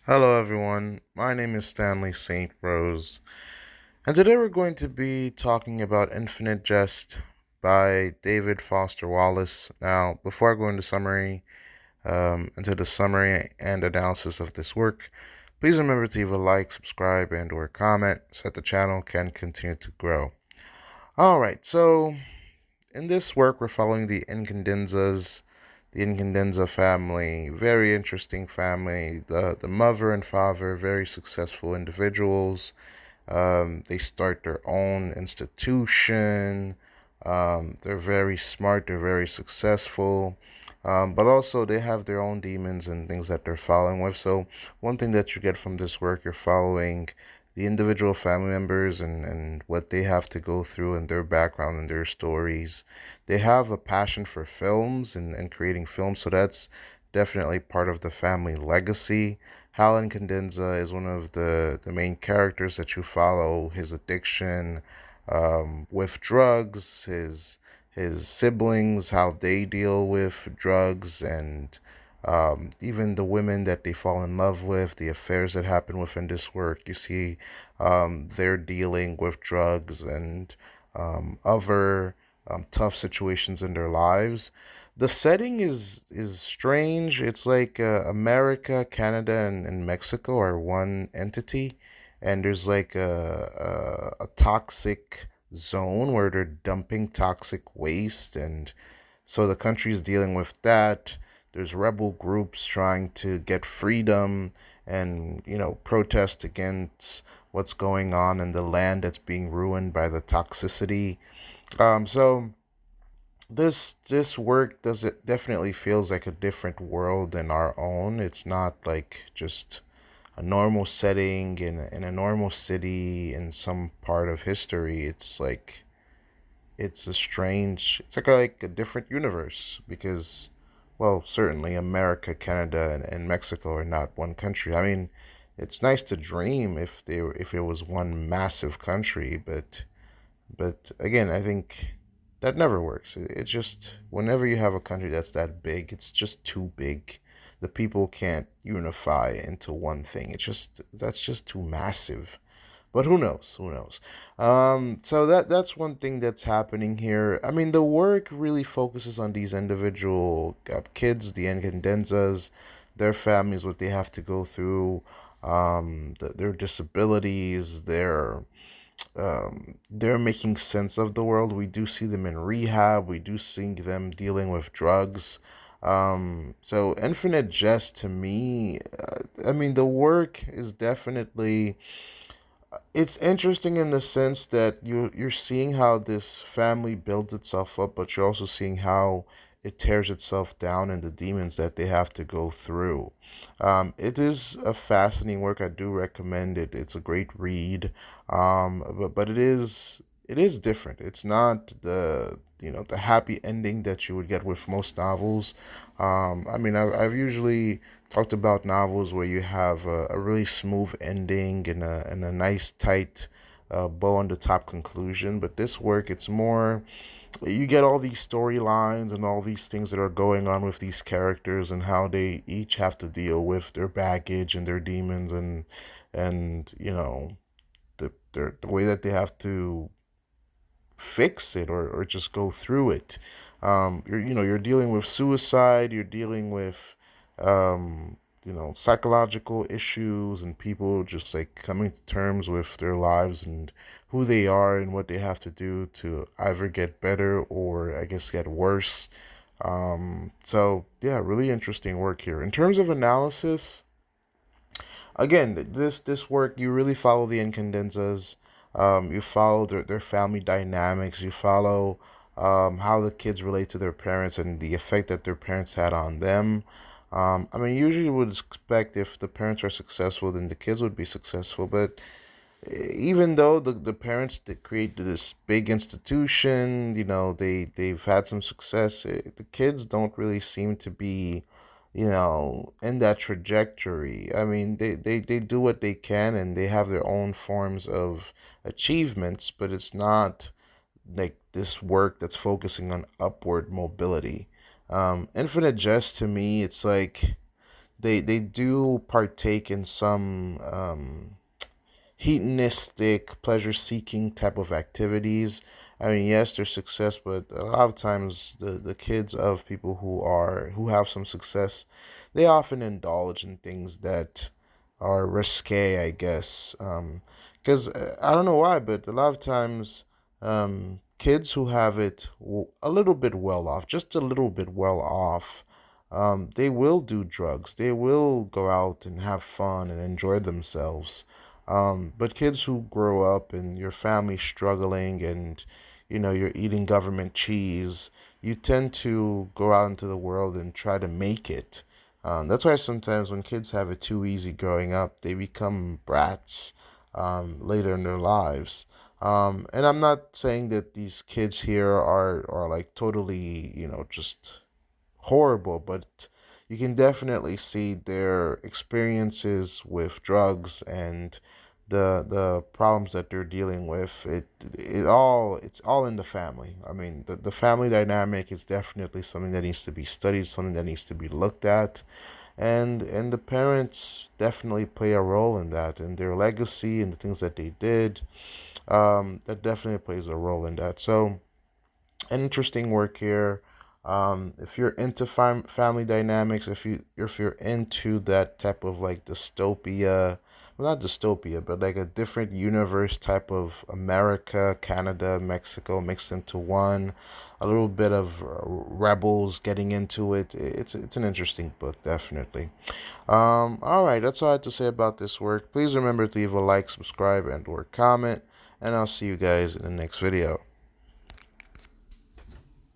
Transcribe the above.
Hello, everyone. My name is Stanley St. Rose, and today we're going to be talking about Infinite Jest by David Foster Wallace. Now, before I go into the summary and analysis of this work, please remember to leave a like, subscribe, and/or comment so that the channel can continue to grow. All right, so in this work, we're following the Incandenza family, very interesting family. The mother and father, very successful individuals. They start their own institution. They're very smart. They're very successful. But also they have their own demons and things that they're following with. So one thing that you get from this work, you're following the individual family members and what they have to go through and their background and their stories. They have a passion for films and creating films, so that's definitely part of the family legacy. Hallen Condenza is one of the main characters that you follow. His addiction with drugs, his siblings, how they deal with drugs, and even the women that they fall in love with, the affairs that happen within this work. You see, they're dealing with drugs and other tough situations in their lives. The setting is strange. It's like America, Canada, and Mexico are one entity, and there's like a toxic zone where they're dumping toxic waste, and so the country's dealing with that. There's rebel groups trying to get freedom and protest against what's going on in the land that's being ruined by the toxicity. So this work does it definitely feels like a different world than our own. It's not like just a normal setting in a normal city in some part of history. It's like it's like a different universe because, well, certainly America, Canada, and Mexico are not one country. I mean, it's nice to dream if it was one massive country, but again, I think that never works. It's just whenever you have a country that's that big, it's just too big. The people can't unify into one thing. That's just too massive. But who knows? Who knows? So that's one thing that's happening here. I mean, the work really focuses on these individual kids, the Encandenzas, their families, what they have to go through, their disabilities, they're making sense of the world. We do see them in rehab. We do see them dealing with drugs. So Infinite Jest to me, I mean, the work is definitely it's interesting in the sense that you're seeing how this family builds itself up, but you're also seeing how it tears itself down and the demons that they have to go through. It is a fascinating work. I do recommend it. It's a great read, but it is different. It's not the happy ending that you would get with most novels. I mean, I've usually talked about novels where you have a really smooth ending and a nice tight bow on the top conclusion. But this work, it's more you get all these storylines and all these things that are going on with these characters and how they each have to deal with their baggage and their demons and the way that they have to fix it or just go through it. You're dealing with suicide, you're dealing with psychological issues and people just like coming to terms with their lives and who they are and what they have to do to either get better or I guess get worse. So yeah, really interesting work here. In terms of analysis, again, this work you really follow the incandenzas. You follow their family dynamics. You follow how the kids relate to their parents and the effect that their parents had on them. I mean, usually you would expect if the parents are successful, then the kids would be successful. But even though the parents that created this big institution, they've had some success, the kids don't really seem to be in that trajectory. I mean, they do what they can and they have their own forms of achievements, but it's not like this work that's focusing on upward mobility. Infinite Jest to me, it's like they do partake in some hedonistic, pleasure-seeking type of activities. I mean, yes, there's success, but a lot of times the kids of people who have some success, they often indulge in things that are risque, I guess. Because I don't know why, but a lot of times, kids who have it a little bit well off, just a little bit well off, they will do drugs. They will go out and have fun and enjoy themselves. But kids who grow up and your family's struggling and you're eating government cheese, you tend to go out into the world and try to make it. That's why sometimes when kids have it too easy growing up, they become brats later in their lives. And I'm not saying that these kids here are like totally, just horrible, but you can definitely see their experiences with drugs and the problems that they're dealing with. It's all in the family. I mean, the family dynamic is definitely something that needs to be studied, something that needs to be looked at, and the parents definitely play a role in that, and their legacy and the things that they did. That definitely plays a role in that. So an interesting work here. If you're into family dynamics, if you're into that type of like dystopia, well, not dystopia, but like a different universe type of America, Canada, Mexico mixed into one, a little bit of rebels getting into it. It's an interesting book, definitely. All right, that's all I had to say about this work. Please remember to leave a like, subscribe, and or comment, and I'll see you guys in the next video.